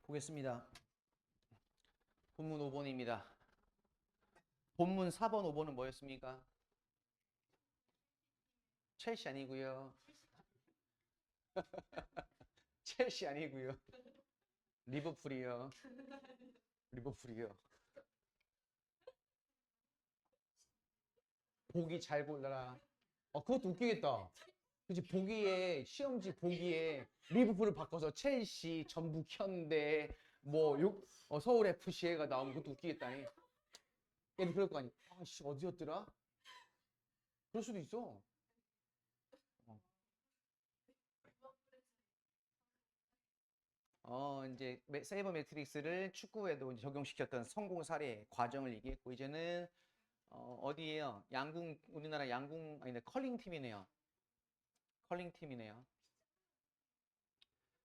보겠습니다. 본문 5번입니다. 본문 4번, 5번은 뭐였습니까? 첼시 아니고요. 첼시 아니고요. 리버풀이요. 리버풀이요. 보기 잘 골라라. 그것도 웃기겠다. 그치, 보기에, 시험지 보기에 리버풀을 바꿔서 첼시, 전북 현대, 서울 FC가 나오면 그것도 웃기겠다니. 얘도 그럴 거 아니야. 아씨, 어디였더라? 그럴 수도 있어. 어. 이제 세이버 매트릭스를 축구에도 이제 적용시켰던 성공 사례 과정을 얘기했고, 이제는 어디에요? 우리나라 아니, 컬링 팀이네요. 컬링 팀이네요.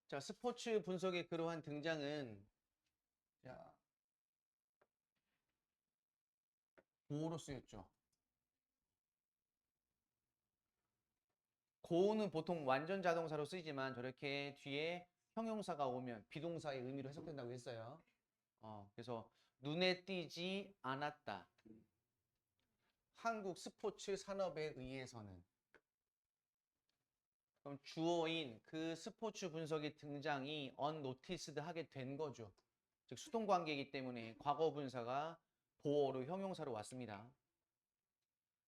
자, 스포츠 분석의 그러한 등장은, 자, 고로 쓰였죠. 고는 보통 완전 자동사로 쓰이지만 저렇게 뒤에 형용사가 오면 비동사의 의미로 해석된다고 했어요. 그래서 눈에 띄지 않았다. 한국 스포츠 산업에 의해서는. 그럼 주어인 그 스포츠 분석의 등장이 unnoticed 하게 된 거죠. 즉 수동 관계이기 때문에 과거 분사가 보어로 형용사로 왔습니다.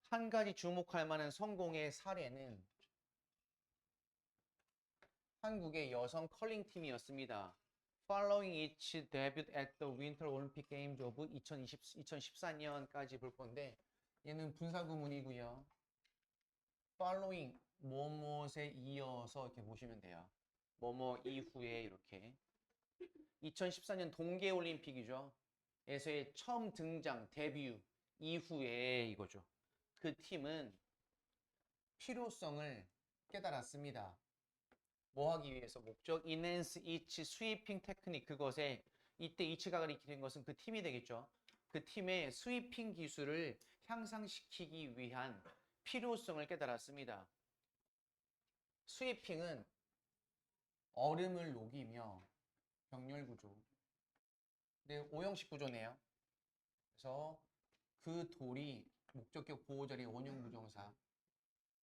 한 가지 주목할 만한 성공의 사례는 한국의 여성 컬링 팀이었습니다. Following its debut at the Winter Olympic Games of 2014년까지 볼 건데 얘는 분사구문이고요. Following 뭐뭐에 이어서 이렇게 보시면 돼요. 뭐뭐 이후에 이렇게 2014년 동계올림픽이죠. 에서의 처음 등장, 데뷔 이후에 이거죠. 그 팀은 필요성을 깨달았습니다. 뭐 하기 위해서? 목적 enhance its sweeping technique. 그것에 이때 이치가 가리키는 것은 그 팀이 되겠죠. 그 팀의 스위핑 기술을 향상시키기 위한 필요성을 깨달았습니다. 스위핑은 얼음을 녹이며 병렬 구조. 네, 오형식 구조네요. 그래서 그 돌이 목적격 보호자리 원형 부정사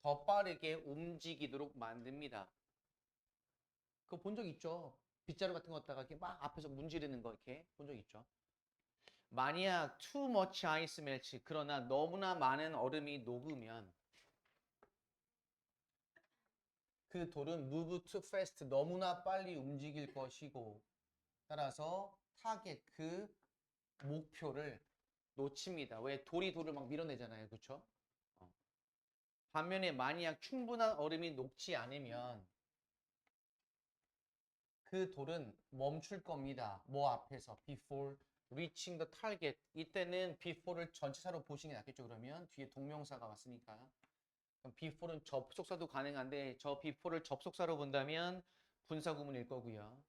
더 빠르게 움직이도록 만듭니다. 그거 본 적 있죠? 빗자루 같은 거 갖다가 이렇게 막 앞에서 문지르는 거 이렇게 본 적 있죠? 만약 too much ice melts, 그러나 너무나 많은 얼음이 녹으면 그 돌은 move too fast, 너무나 빨리 움직일 것이고 따라서 타겟, 그 목표를 놓칩니다. 왜? 돌을 막 밀어내잖아요. 그쵸? 반면에 만약 충분한 얼음이 녹지 않으면 그 돌은 멈출 겁니다. 뭐 앞에서? before reaching the target. 이때는 before를 전치사로 보시는 게 낫겠죠. 그러면 뒤에 동명사가 왔으니까. 그럼 before는 접속사도 가능한데 저 before를 접속사로 본다면 분사구문일 거고요.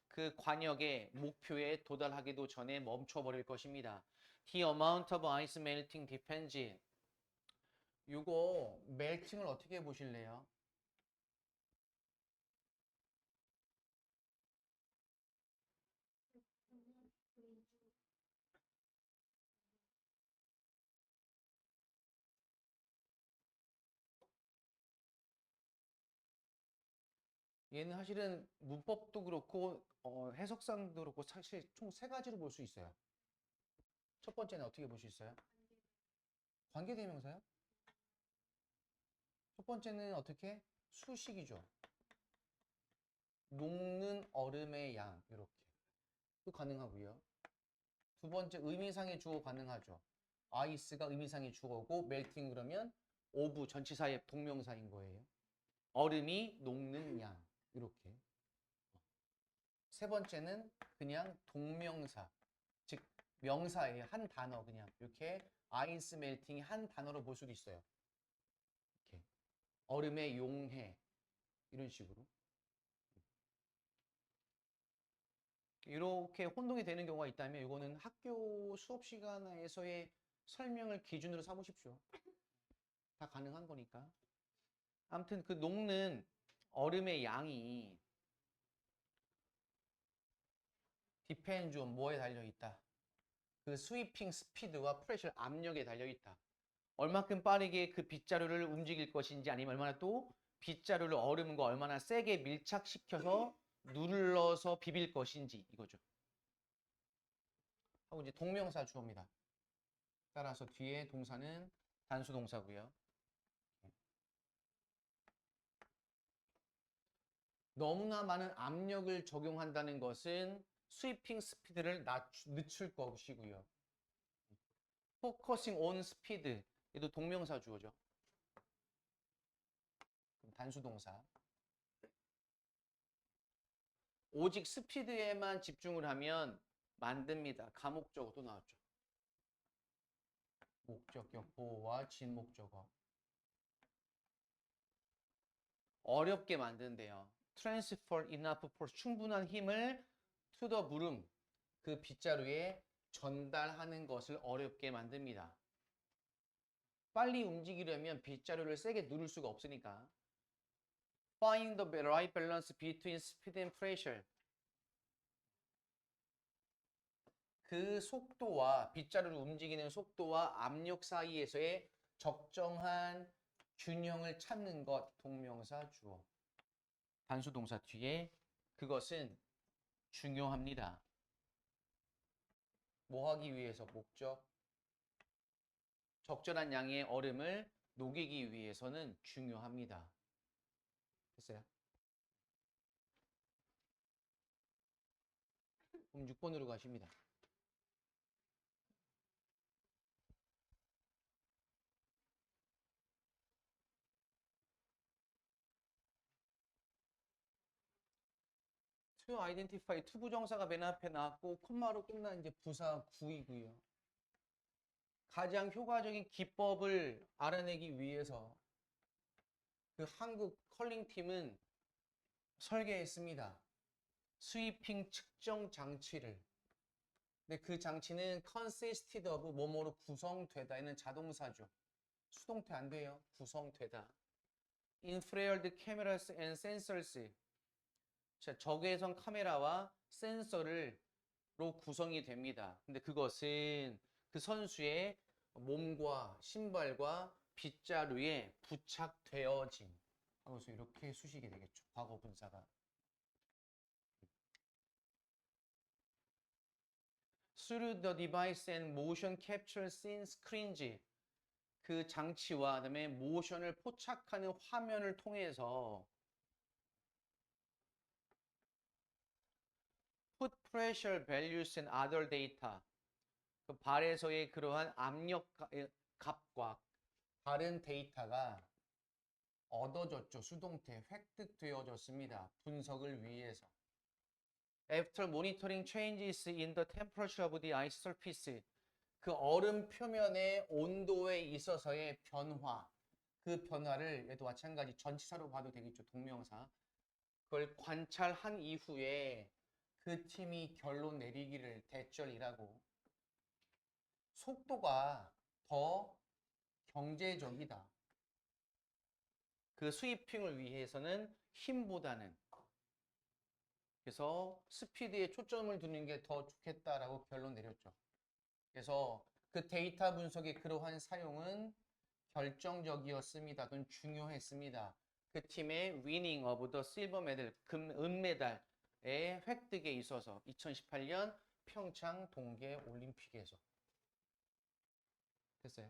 그 관역의 목표에 도달하기도 전에 멈춰버릴 것입니다. The amount of ice melting depends. 이거 멜팅을 어떻게 보실래요? 얘는 사실은 문법도 그렇고 해석상도 그렇고 사실 총 세 가지로 볼 수 있어요. 첫 번째는 어떻게 볼 수 있어요? 관계대명사요? 첫 번째는 어떻게? 수식이죠. 녹는 얼음의 양 이렇게 또 가능하고요. 두 번째 의미상의 주어 가능하죠. 아이스가 의미상의 주어고 멜팅 그러면 오브 전치사의 동명사인 거예요. 얼음이 녹는 양 이렇게. 세 번째는 그냥 동명사, 즉 명사의 한 단어 그냥 이렇게 아이스 멜팅이 한 단어로 볼 수도 있어요. 이렇게 얼음의 용해 이런 식으로 이렇게 혼동이 되는 경우가 있다면 이거는 학교 수업 시간에서의 설명을 기준으로 삼으십시오. 다 가능한 거니까. 아무튼 그 녹는 얼음의 양이 depends on 뭐에 달려있다. 그 스위핑 스피드와 프레셔 압력에 달려있다. 얼마큼 빠르게 그 빗자루를 움직일 것인지 아니면 얼마나 또 빗자루를 얼음과 얼마나 세게 밀착시켜서 눌러서 비빌 것인지 이거죠. 하고 이제 동명사 주어입니다. 따라서 뒤에 동사는 단수 동사고요. 너무나 많은 압력을 적용한다는 것은 스위핑 스피드를 늦출 것이고요. 포커싱 온 스피드 얘도 동명사 주어죠. 단수 동사. 오직 스피드에만 집중을 하면 만듭니다. 가목적어도 나왔죠. 목적격 보호와 진목적어. 어렵게 만든대요. Transfer enough force, 충분한 힘을 to the 물음, 그 빗자루에 전달하는 것을 어렵게 만듭니다. 빨리 움직이려면 빗자루를 세게 누를 수가 없으니까. Find the right balance between speed and pressure. 그 속도와 빗자루를 움직이는 속도와 압력 사이에서의 적정한 균형을 찾는 것, 동명사 주어. 단수 동사 뒤에 그것은 중요합니다. 뭐 하기 위해서? 목적. 적절한 양의 얼음을 녹이기 위해서는 중요합니다. 됐어요? 그럼 6번으로 가십니다. To identify 투부정사가 맨 앞에 나왔고 콤마로 끝난 이제 부사 구이고요. 가장 효과적인 기법을 알아내기 위해서 그 한국 컬링팀은 설계했습니다. 스위핑 측정 장치를. 근데 그 장치는 consisted of 뭐뭐로 구성되다에는 자동사죠. 수동태 안 돼요. 구성되다. Infrared cameras and sensors. 자, 적외선 카메라와 센서로 구성이 됩니다. 근데 그것은 그 선수의 몸과 신발과 빗자루에 부착되어진. 그래서 이렇게 수식이 되겠죠. 과거 분사가. Through the device and motion capture scene screens. 그 장치와 그다음에 모션을 포착하는 화면을 통해서 put pressure values and other data. 그 발에서의 그러한 압력 값과 다른 데이터가 얻어졌죠. 수동태 획득되어졌습니다. 분석을 위해서. After monitoring changes in the temperature of the ice surface. 그 얼음 표면의 온도에 있어서의 변화. 그 변화를 얘도 마찬가지 전치사로 봐도 되겠죠. 동명사. 그걸 관찰한 이후에 그 팀이 결론 내리기를 대절이라고. 속도가 더 경제적이다. 그 스위핑을 위해서는 힘보다는. 그래서 스피드에 초점을 두는 게 더 좋겠다라고 결론 내렸죠. 그래서 그 데이터 분석의 그러한 사용은 결정적이었습니다. 또는 중요했습니다. 그 팀의 winning of the silver medal, 은메달의 획득에 있어서 2018년 평창 동계 올림픽에서. 됐어요?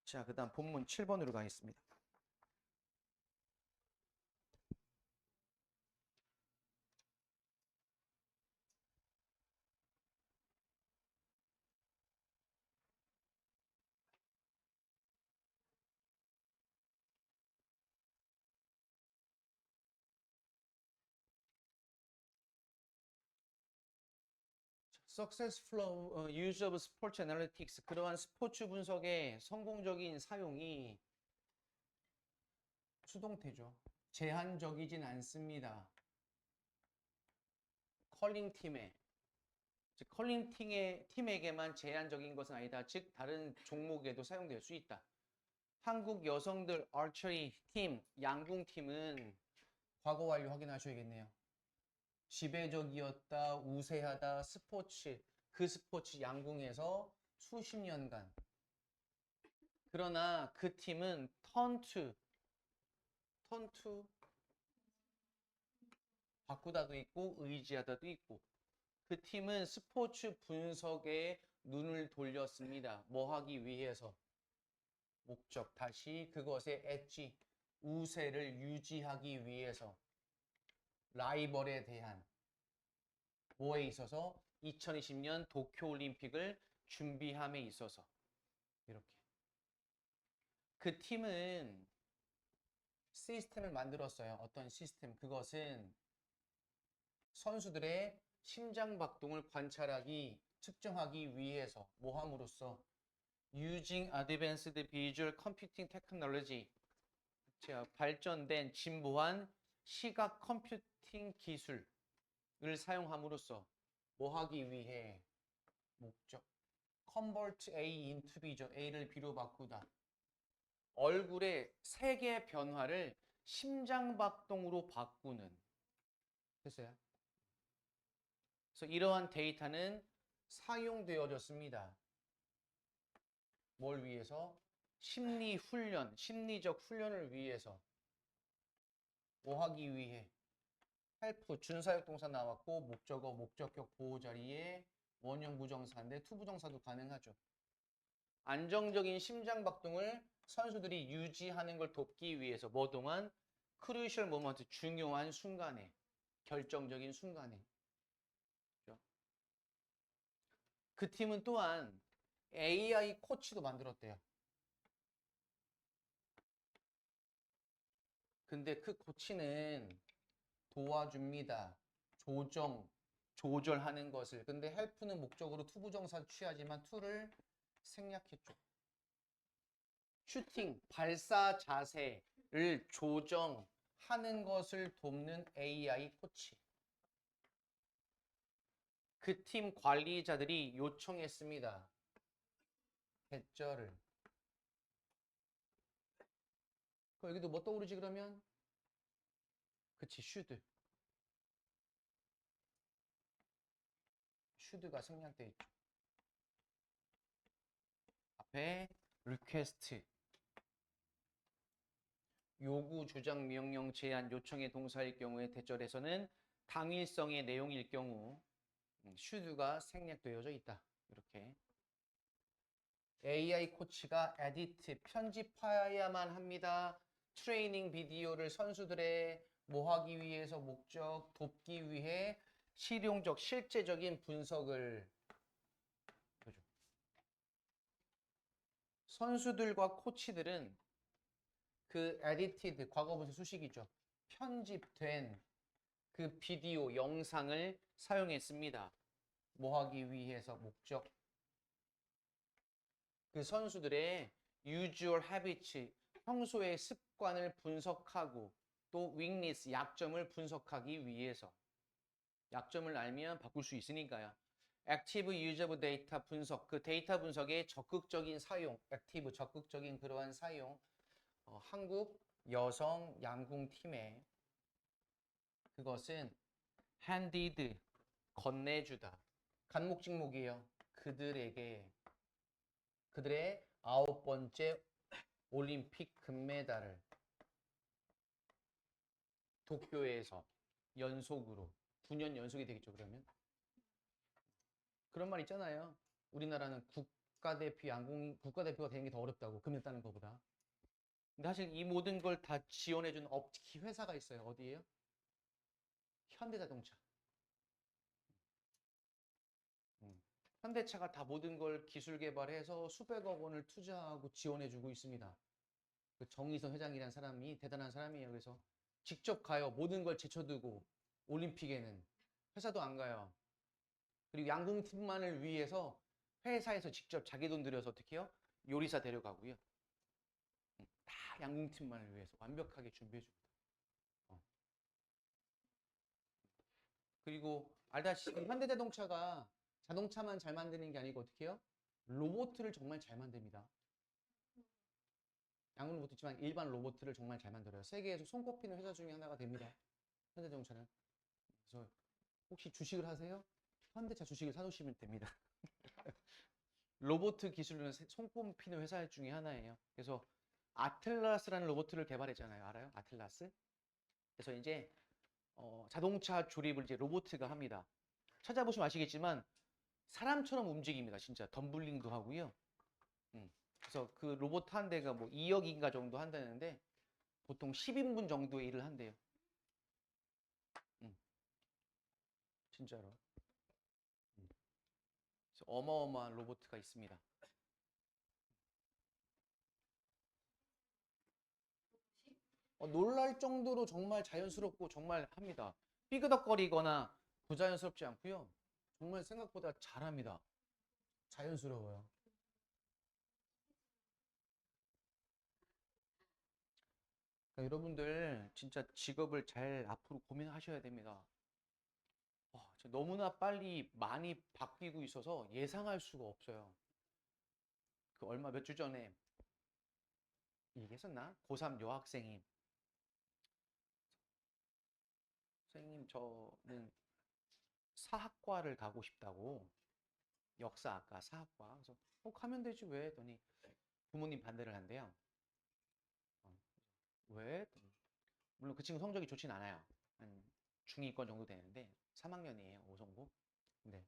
자, 그 다음 본문 7번으로 가겠습니다. Successful use of sports analytics. 그러한 스포츠 분석의 성공적인 사용이 수동태죠. 제한적이진 않습니다. 컬링 팀에, 즉 컬링 팀에게만 제한적인 것은 아니다. 즉 다른 종목에도 사용될 수 있다. 한국 여성들 아처리 팀, 양궁 팀은 과거 완료 확인하셔야겠네요. 지배적이었다, 우세하다, 스포츠. 그 스포츠 양궁에서 수십 년간. 그러나 그 팀은 턴투 바꾸다도 있고 의지하다도 있고 그 팀은 스포츠 분석에 눈을 돌렸습니다. 뭐 하기 위해서? 목적. 다시 그것의 엣지, 우세를 유지하기 위해서. 라이벌에 대한 뭐에 있어서 2020년 도쿄올림픽을 준비함에 있어서 이렇게. 그 팀은 시스템을 만들었어요. 어떤 시스템? 그것은 선수들의 심장박동을 관찰하기, 측정하기 위해서 뭐 함으로써 Using Advanced Visual Computing Technology 발전된 진보한 시각 컴퓨팅 기술을 사용함으로써 뭐 하기 위해 목적 Convert A into B죠. A를 B로 바꾸다. 얼굴의 색의 변화를 심장박동으로 바꾸는 됐어요? 그래서 이러한 데이터는 사용되어졌습니다. 뭘 위해서? 심리 훈련, 심리적 훈련을 위해서. 뭐 하기 위해? 헬프, 준사역 동사 나왔고 목적어, 목적격 보호 자리에 원형 부정사인데 투 부정사도 가능하죠. 안정적인 심장박동을 선수들이 유지하는 걸 돕기 위해서 뭐 동안? 크루셜 모먼트, 중요한 순간에, 결정적인 순간에. 그 팀은 또한 AI 코치도 만들었대요. 근데 그 코치는 도와줍니다. 조절하는 것을. 근데 헬프는 목적으로 투부정사 취하지만 투를 생략했죠. 슈팅, 발사 자세를 조정하는 것을 돕는 AI 코치. 그 팀 관리자들이 요청했습니다. 개쩔을. 그럼 여기도 뭐 떠오르지 그러면? 그치, 슈드가 생략되어 있죠. 앞에 request 요구, 주장, 명령, 제안, 요청의 동사일 경우에 대절에서는 당일성의 내용일 경우 슈드가 생략되어져 있다. 이렇게 AI 코치가 에디트, 편집해야만 합니다. 트레이닝 비디오를 선수들의 뭐 하기 위해서 목적, 돕기 위해 실용적, 실제적인 분석을 해줘. 선수들과 코치들은 그 edited, 과거분사 수식이죠. 편집된 그 비디오, 영상을 사용했습니다. 뭐 하기 위해서 목적. 그 선수들의 usual habits, 평소의 습관을 분석하고 또 weakness, 약점을 분석하기 위해서. 약점을 알면 바꿀 수 있으니까요. active use of data 분석, 그 데이터 분석의 적극적인 사용, active, 적극적인 그러한 사용. 한국 여성 양궁팀에 그것은 handed, 건네주다. 간목직목이에요. 그들에게 그들의 9번째 올림픽 금메달을 도쿄에서 연속으로 9년 연속이 되겠죠. 그러면 그런 말 있잖아요. 우리나라는 국가대표 양궁 국가대표가 되는 게 더 어렵다고 금메달 따는 것보다. 근데 사실 이 모든 걸 다 지원해준 업체 회사가 있어요. 어디예요? 현대자동차. 현대차가 다 모든 걸 기술 개발해서 수백억 원을 투자하고 지원해주고 있습니다. 그 정의선 회장이라는 사람이 대단한 사람이에요. 그래서 직접 가요. 모든 걸 제쳐두고 올림픽에는 회사도 안 가요. 그리고 양궁팀만을 위해서 회사에서 직접 자기 돈 들여서 어떻게 해요? 요리사 데려가고요. 다 양궁팀만을 위해서 완벽하게 준비해줍니다. 그리고 알다시피 현대자동차가 자동차만 잘 만드는 게 아니고 어떻게 해요? 로봇을 정말 잘 만듭니다. 양궁 로봇도 있지만 일반 로봇을 정말 잘 만들어요. 세계에서 손꼽히는 회사 중에 하나가 됩니다. 현대자동차는. 그래서 혹시 주식을 하세요? 현대차 주식을 사놓으시면 됩니다. 로봇 기술은 손꼽히는 회사 중에 하나예요. 그래서 아틀라스라는 로봇을 개발했잖아요. 알아요? 아틀라스? 그래서 이제 자동차 조립을 이제 로봇가 합니다. 찾아보시면 아시겠지만 사람처럼 움직입니다. 진짜 덤블링도 하고요. 그래서 그 로봇 한 대가 뭐 2억인가 정도 한다는데 보통 10인분 정도의 일을 한대요. 진짜로. 그래서 어마어마한 로봇가 있습니다. 놀랄 정도로 정말 자연스럽고 정말 합니다. 삐그덕거리거나 부자연스럽지 않고요. 정말 생각보다 잘합니다. 자연스러워요. 그러니까 여러분들 진짜 직업을 잘 앞으로 고민하셔야 됩니다. 너무나 빨리 많이 바뀌고 있어서 예상할 수가 없어요. 그 얼마 몇 주 전에 얘기했었나? 고3 여학생이 선생님 저는 사학과를 가고 싶다고 역사학과 사학과 그래서 가면 되지 왜? 했더니 부모님 반대를 한대요. 어, 왜? 물론 그 친구 성적이 좋진 않아요. 한 중위권 정도 되는데 3학년이에요. 오성고. 네.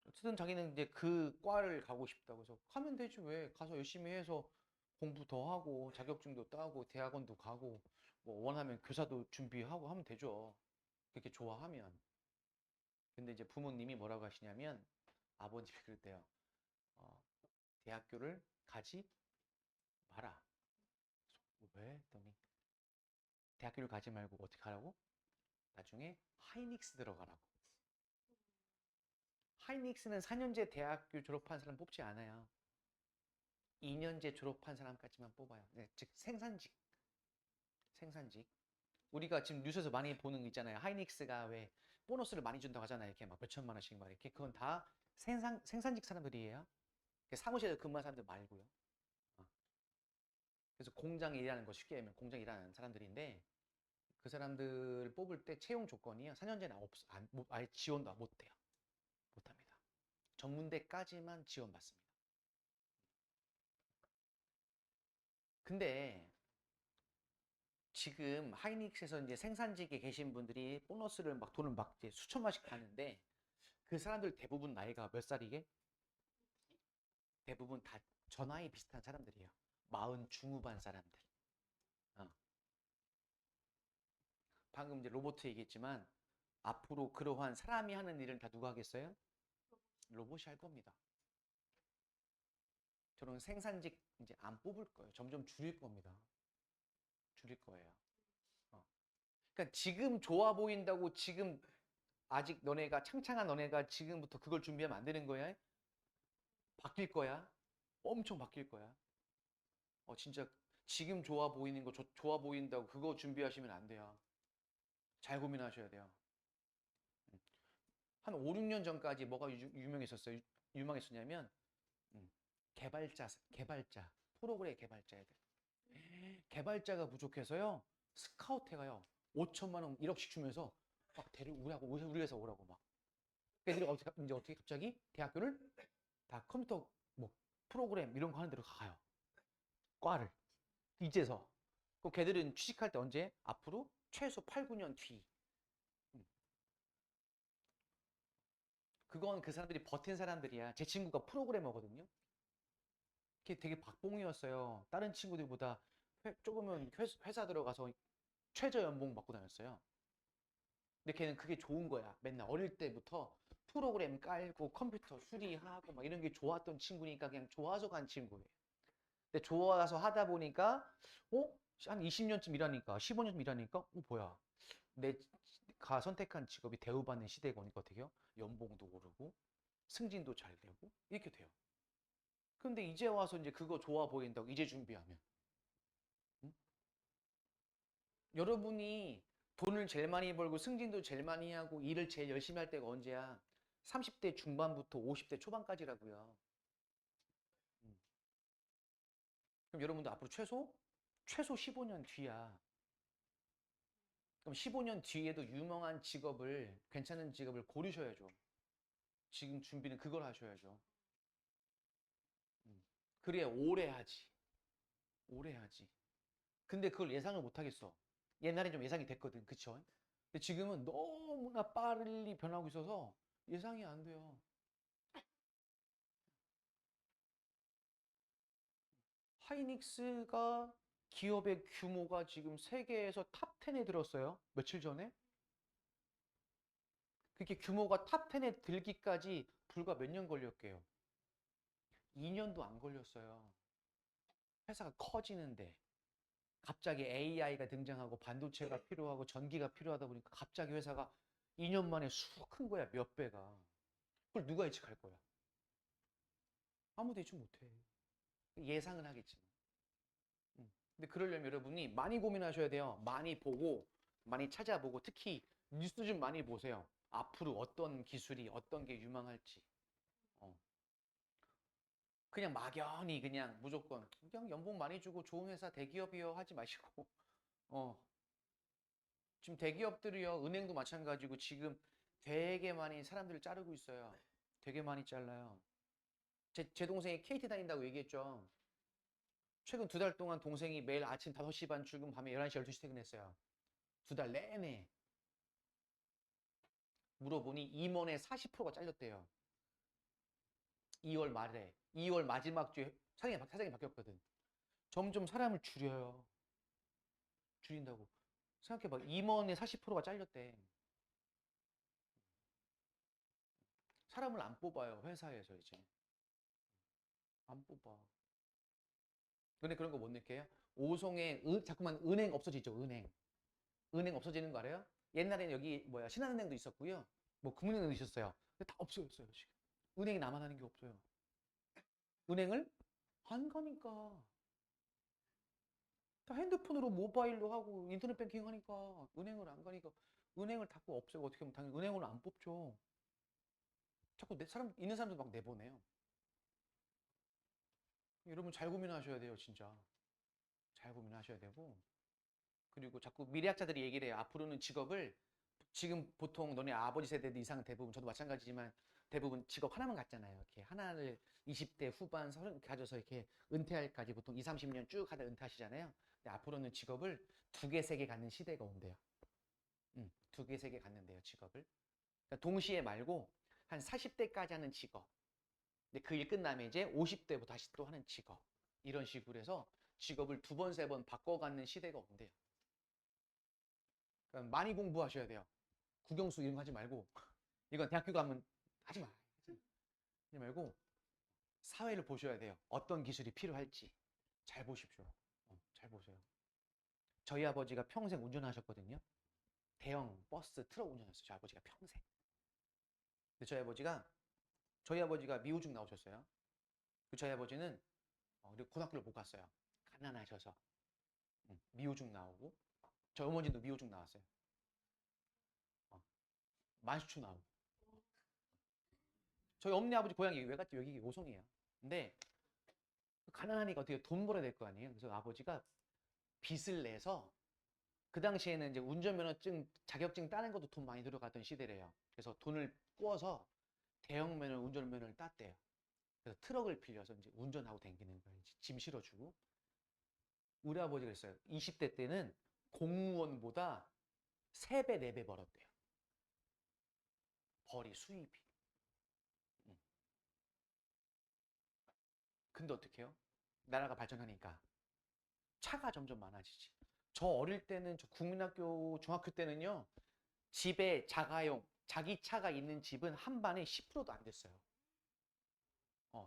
어쨌든 자기는 이제 그 과를 가고 싶다고 해서 가면 되지 왜? 가서 열심히 해서 공부 더 하고 자격증도 따고 대학원도 가고 뭐 원하면 교사도 준비하고 하면 되죠. 그렇게 좋아하면. 근데 이제 부모님이 뭐라고 하시냐면 아버님이 그럴 때요. 어, 대학교를 가지 마라. 왜? 했더니 대학교를 가지 말고 어떻게 하라고? 나중에 하이닉스 들어가라고. 하이닉스는 4년제 대학교 졸업한 사람 뽑지 않아요. 2년제 졸업한 사람까지만 뽑아요. 네, 즉 생산직. 생산직. 우리가 지금 뉴스에서 많이 보는 거 있잖아요. 하이닉스가 왜 보너스를 많이 준다고 하잖아요. 이렇게 막 몇천만 원씩 막 이렇게. 그건 다 생산직 사람들이에요. 사무실에서 근무하는 사람들 말고요. 어. 그래서 공장에 일하는 거 쉽게 하면 공장에 일하는 사람들인데 그 사람들 뽑을 때 채용 조건이요. 4년제는 아예 지원도 못 돼요. 못 합니다. 전문대까지만 지원받습니다. 근데 지금 하이닉스에서 이제 생산직에 계신 분들이 보너스를 막 돈을 막 이제 수천만씩 받는데 그 사람들 대부분 나이가 몇 살이게? 대부분 다 저 나이 비슷한 사람들이에요. 40 중후반 사람들. 어. 방금 이제 로봇 얘기했지만 앞으로 그러한 사람이 하는 일을 다 누가 하겠어요? 로봇이 할 겁니다. 저런 생산직 이제 안 뽑을 거예요. 점점 줄일 겁니다. 줄일 거예요. 어. 그러니까 지금 좋아 보인다고 지금 아직 너네가 창창한 너네가 지금부터 그걸 준비하면 안 되는 거야. 바뀔 거야. 엄청 바뀔 거야. 진짜 지금 좋아 보이는 거 좋아 보인다고 그거 준비하시면 안 돼요. 잘 고민하셔야 돼요. 한 5, 6년 전까지 뭐가 유명했었어요? 유명했었냐면 개발자, 프로그램 개발자 애들. 개발자가 부족해서요. 스카우트 해가요. 5천만 원, 1억씩 주면서 막 우리 회사 오라고 막. 애들이 이제 어떻게 갑자기 대학교를 다 컴퓨터 뭐 프로그램 이런 거 하는 데로 가요. 과를. 이제서. 그 걔들은 취직할 때 언제? 앞으로 최소 8, 9년 뒤. 음. 그건 그 사람들이 버틴 사람들이야. 제 친구가 프로그래머거든요. 걔 되게 박봉이었어요. 다른 친구들보다 조금은 회사 들어가서 최저 연봉 받고 다녔어요. 근데 걔는 그게 좋은 거야. 맨날 어릴 때부터 프로그램 깔고 컴퓨터 수리하고 막 이런 게 좋았던 친구니까 그냥 좋아서 간 친구예요. 근데 좋아서 하다 보니까 한 20년쯤 일하니까 15년쯤 일하니까 뭐야. 내가 선택한 직업이 대우받는 시대가 오니까 어떻게 해요? 연봉도 오르고 승진도 잘 되고 이렇게 돼요. 근데 이제 와서 이제 그거 좋아 보인다고 이제 준비하면 응? 여러분이 돈을 제일 많이 벌고 승진도 제일 많이 하고 일을 제일 열심히 할 때가 언제야? 30대 중반부터 50대 초반까지라고요. 음. 그럼 여러분도 앞으로 최소 15년 뒤야. 그럼 15년 뒤에도 유명한 직업을, 괜찮은 직업을 고르셔야죠. 지금 준비는 그걸 하셔야죠. 그래야 오래 하지. 오래 하지. 근데 그걸 예상을 못 하겠어. 옛날엔 좀 예상이 됐거든. 그쵸? 근데 지금은 너무나 빨리 변하고 있어서 예상이 안 돼요. 하이닉스가 기업의 규모가 지금 세계에서 탑 10에 들었어요. 며칠 전에. 그렇게 규모가 탑 10에 들기까지 불과 몇 년 걸렸게요. 2년도 안 걸렸어요. 회사가 커지는데 갑자기 AI가 등장하고 반도체가 필요하고 전기가 필요하다 보니까 갑자기 회사가 2년 만에 쑥 큰 거야. 몇 배가. 그걸 누가 예측할 거야? 아무도 예측 못해. 예상은 하겠지만. 근데 그러려면 여러분이 많이 고민하셔야 돼요. 많이 보고, 많이 찾아보고, 특히 뉴스 좀 많이 보세요. 앞으로 어떤 기술이, 어떤 게 유망할지. 어. 그냥 막연히 그냥 무조건 그냥 연봉 많이 주고 좋은 회사 대기업이요 하지 마시고 어. 지금 대기업들이요, 은행도 마찬가지고 지금 되게 많이 사람들을 자르고 있어요. 되게 많이 잘라요. 제 동생이 KT 다닌다고 얘기했죠. 최근 2달 동안 동생이 매일 아침 5시 반 출근, 밤에 11시, 12시 퇴근했어요. 2달 내내. 물어보니 임원의 40%가 잘렸대요. 2월 말에. 2월 마지막 주에 사장이 바뀌었거든. 점점 사람을 줄여요. 줄인다고. 생각해봐. 임원의 40%가 잘렸대. 사람을 안 뽑아요. 회사에서 이제. 안 뽑아. 근데 그런 거 못 느껴요? 오송에 자꾸만 은행 없어지죠. 은행. 은행 없어지는 거 알아요? 옛날에는 여기 뭐야 신한은행도 있었고요. 뭐 국민은행도 있었어요. 근데 다 없어졌어요 지금. 은행이 남아나는 게 없어요. 은행을 안 가니까. 다 핸드폰으로 모바일로 하고 인터넷 뱅킹 하니까 은행을 안 가니까 은행을 닫고 없애고 어떻게 하면 당연히 은행으로 안 뽑죠. 자꾸 사람 있는 사람들 막 내보내요. 여러분 잘 고민하셔야 돼요, 진짜. 잘 고민하셔야 되고. 그리고 자꾸 미래학자들이 얘기를 해요. 앞으로는 직업을 지금 보통 너네 아버지 세대들 이상 대부분 저도 마찬가지지만 대부분 직업 하나만 갖잖아요. 이렇게 하나를 20대 후반 30 가져서 이렇게 은퇴할까지 보통 2, 30년 쭉 하다 은퇴하시잖아요. 근데 앞으로는 직업을 2개, 3개 갖는 시대가 온대요. 2개, 3개 갖는데요, 직업을. 그러니까 동시에 말고 한 40대까지 하는 직업. 근데 그 일 끝나면 이제 50대부터 다시 또 하는 직업. 이런 식으로 해서 직업을 2번, 3번 바꿔가는 시대가 온대요. 그러니까 많이 공부하셔야 돼요. 국영수 이런 거 하지 말고 이건 대학교 가면 하지 마. 하지 말고 사회를 보셔야 돼요. 어떤 기술이 필요할지 잘 보십시오. 잘 보세요. 저희 아버지가 평생 운전하셨거든요. 대형 버스, 트럭 운전했어요. 저희 아버지가 평생. 근데 저희 아버지가 미호중 나오셨어요. 저희 아버지는 고등학교를 못 갔어요. 가난하셔서. 미호중 나오고 저희 어머니도 미호중 나왔어요. 만수초 나오고. 저희 어머니 아버지 고향이 외갓집 여기 오송이에요. 근데 가난하니까 어떻게 돈 벌어야 될 거 아니에요. 그래서 아버지가 빚을 내서 그 당시에는 이제 운전면허증 자격증 따는 것도 돈 많이 들어가던 시대래요. 그래서 돈을 꾸어서 대형면허 운전면허를 땄대요. 그래서 트럭을 빌려서 이제 운전하고 다니는 거예요. 짐 실어주고. 우리 아버지가 그랬어요. 20대 때는 공무원보다 3배, 4배 벌었대요. 벌이 수입이. 근데 어떻게 해요? 나라가 발전하니까 차가 점점 많아지지. 저 어릴 때는 저 국민학교 중학교 때는요. 집에 자가용 자기 차가 있는 집은 한 반에 10%도 안 됐어요.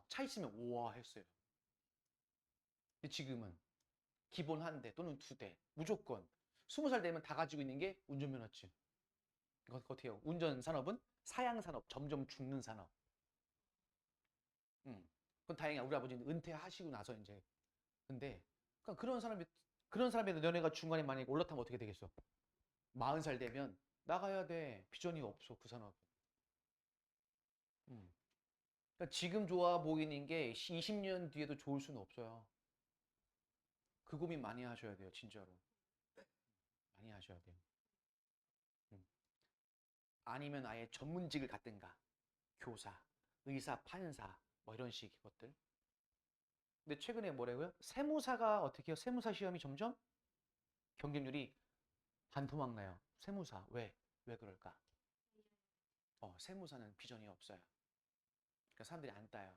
차 있으면 우와 했어요. 근데 지금은 기본 한 대 또는 2대 무조건 20살 되면 다 가지고 있는 게 운전면허증. 이거 어떻게 해요? 운전 산업은 사양 산업, 점점 죽는 산업. 그건 다행이야. 우리 아버지는 은퇴하시고 나서 이제. 근데 그러니까 그런 사람이 너네가 중간에 만약에 올라타면 어떻게 되겠어? 40살 되면 나가야 돼. 비전이 없어 그 산업. 음. 그러니까 지금 좋아 보이는 게 20년 뒤에도 좋을 수는 없어요. 그 고민 많이 하셔야 돼요, 진짜로. 많이 하셔야 돼요. 아니면 아예 전문직을 갖든가. 교사, 의사, 판사 뭐 이런 식의 것들. 근데 최근에 뭐라고요? 세무사가 어떻게 해요? 세무사 시험이 점점 경쟁률이 반토막 나요. 세무사. 왜? 왜 그럴까? 세무사는 비전이 없어요. 그러니까 사람들이 안 따요.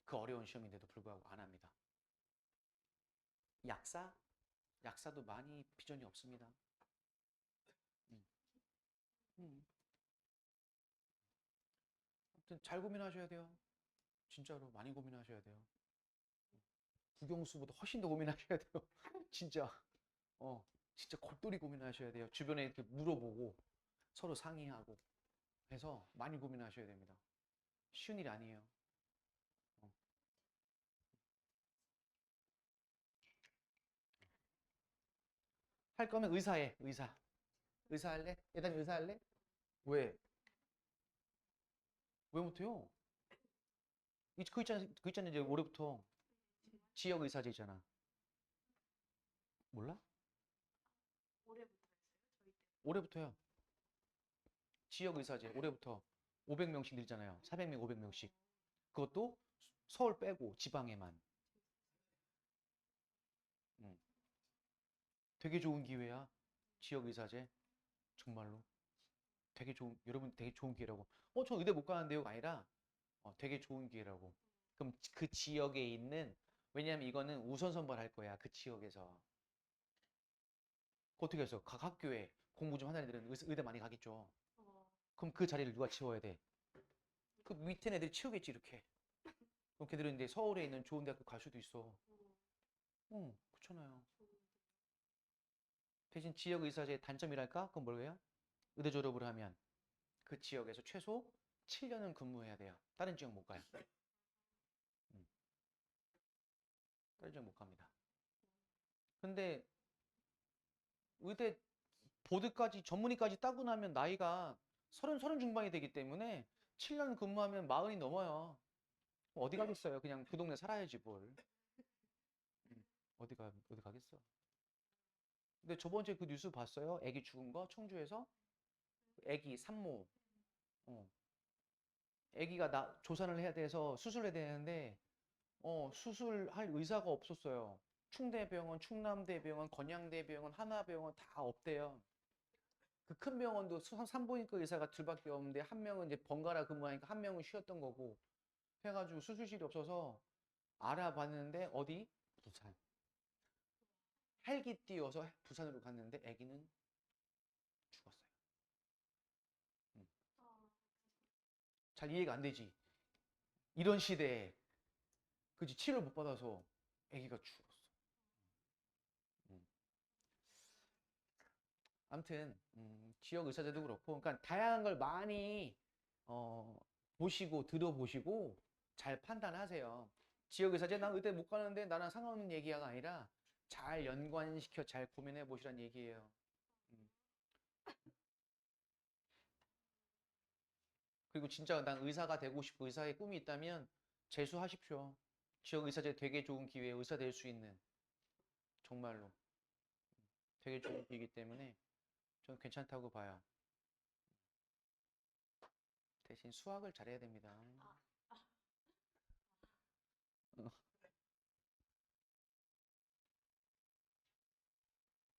그 어려운 시험인데도 불구하고 안 합니다. 약사? 약사도 많이 비전이 없습니다. 음. 음. 아무튼 잘 고민하셔야 돼요. 진짜로 많이 고민하셔야 돼요. 국영수보다 훨씬 더 고민하셔야 돼요. 진짜. 진짜 골똘히 고민하셔야 돼요. 주변에 이렇게 물어보고 서로 상의하고 해서 많이 고민하셔야 됩니다. 쉬운 일이 아니에요. 어. 할 거면 의사해, 의사. 의사 할래? 예단 의사 할래? 왜? 왜 못해요? 그 있잖아, 이제 올해부터 지역 의사제 있잖아. 몰라? 올해부터요. 지역 의사제 올해부터 500명씩 늘잖아요. 400명, 500명씩. 그것도 서울 빼고 지방에만. 음. 되게 좋은 기회야. 지역 의사제. 정말로. 여러분 되게 좋은 기회라고. 저 의대 못 가는데요가 아니라 되게 좋은 기회라고. 그럼 그 지역에 있는, 왜냐면 이거는 우선 선발할 거야. 그 지역에서. 어떻게 해서 각 학교에 공부 좀 하는 애들은 의대 많이 가겠죠. 그럼 그 자리를 누가 채워야 돼? 그 밑에 애들이 채우겠지, 이렇게. 그럼 걔들은 이제 서울에 있는 좋은 대학교 갈 수도 있어. 그렇잖아요. 대신 지역 의사제의 단점이랄까? 그건 뭐예요? 의대 졸업을 하면 그 지역에서 최소 7년은 근무해야 돼요. 다른 지역 못 가요. 음, 다른 지역 못 갑니다. 근데 의대 보드까지 전문의까지 따고 나면 나이가 30 중반이 되기 때문에 7년 근무하면 40이 넘어요. 어디 가겠어요? 그냥 그 동네 살아야지 뭘. 음, 어디 가겠어? 근데 저번 주에 그 뉴스 봤어요? 애기 죽은 거 청주에서 애기 산모. 어, 애기가 조산을 해야 돼서 수술해야 되는데 수술할 의사가 없었어요. 충대병원, 충남대병원, 건양대병원, 하나병원 다 없대요. 그 큰 병원도 산부인과 의사가 둘밖에 없는데 한 명은 이제 번갈아 근무하니까 한 명은 쉬었던 거고 해가지고 수술실이 없어서 알아봤는데 어디? 부산. 헬기 띄워서 부산으로 갔는데 아기는 죽었어요. 음. 잘 이해가 안 되지. 이런 시대에 그치 치료를 못 받아서 아기가 죽었어. 음. 아무튼 지역 의사제도 그렇고, 그러니까 다양한 걸 많이 어, 보시고 들어보시고 잘 판단하세요. 지역 의사제 난 의대 못 가는데 나랑 상관없는 얘기가 아니라 잘 연관시켜 잘 고민해 보시란 얘기예요. 음. 그리고 진짜 난 의사가 되고 싶고 의사의 꿈이 있다면 재수하십시오. 지역 의사제 되게 좋은 기회에 의사 될 수 있는, 정말로 되게 좋은 기회이기 때문에 저는 괜찮다고 봐요. 대신 수학을 잘해야 됩니다.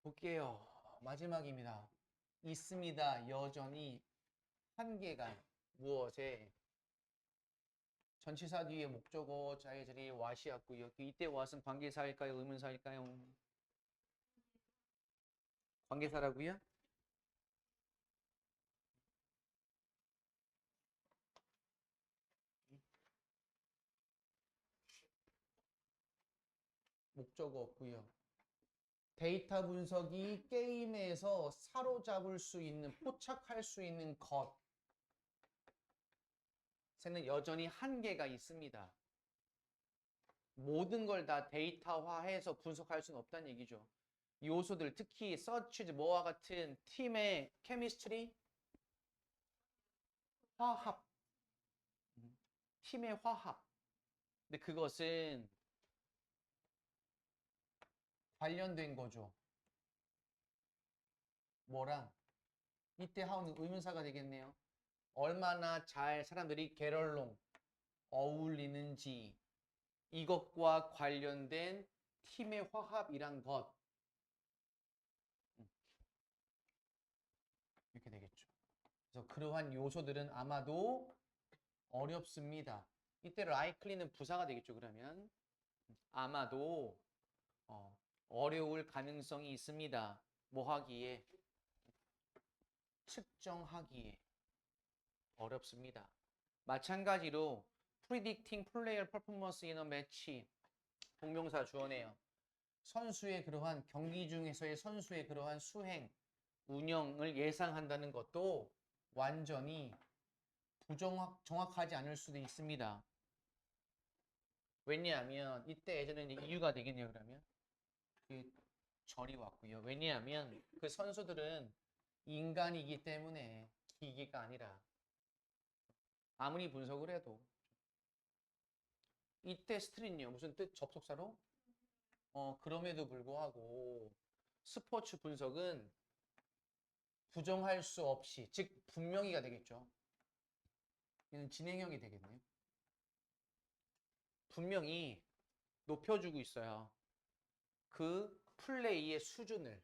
볼게요. 마지막입니다. 있습니다. 여전히 한계가 무엇에 전치사 뒤에 목적어 자해절이 와시였고요. 이때 왓은 관계사일까요? 의문사일까요? 관계사라고요? 목적어 없고요. 데이터 분석이 게임에서 사로잡을 수 있는, 포착할 수 있는 것에는 여전히 한계가 있습니다. 모든 걸 다 데이터화해서 분석할 수는 없다는 얘기죠. 요소들, 특히 서치즈, 뭐와 같은 팀의 케미스트리, 화합, 팀의 화합. 근데 그것은 관련된 거죠. 뭐랑? 이때 how는 의문사가 되겠네요. 얼마나 잘 사람들이 get 어울리는지 이것과 관련된 팀의 화합이란 것 이렇게 되겠죠. 그래서 그러한 요소들은 아마도 어렵습니다. 이때 likely는 부사가 되겠죠. 그러면 아마도 어려울 가능성이 있습니다. 뭐 하기에? 측정하기에 어렵습니다. 마찬가지로 predicting player performance in a match 동명사 주어네요. 선수의 그러한 경기 중에서의 선수의 그러한 수행, 운영을 예상한다는 것도 완전히 정확하지 않을 수도 있습니다. 왜냐하면 이때 예전에는 이유가 되겠네요. 그러면 그 절이 왔고요. 왜냐하면 그 선수들은 인간이기 때문에 기계가 아니라 아무리 분석을 해도 이때 스트릿요 무슨 뜻? 접속사로? 그럼에도 불구하고 스포츠 분석은 부정할 수 없이 즉 분명히가 되겠죠. 얘는 진행형이 되겠네요. 분명히 높여주고 있어요. 그 플레이의 수준을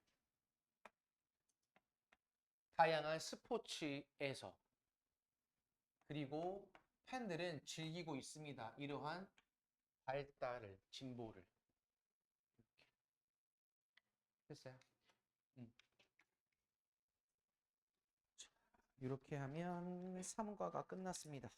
다양한 스포츠에서 그리고 팬들은 즐기고 있습니다. 이러한 발달을, 진보를. 됐어요. 이렇게 하면 3과가 끝났습니다.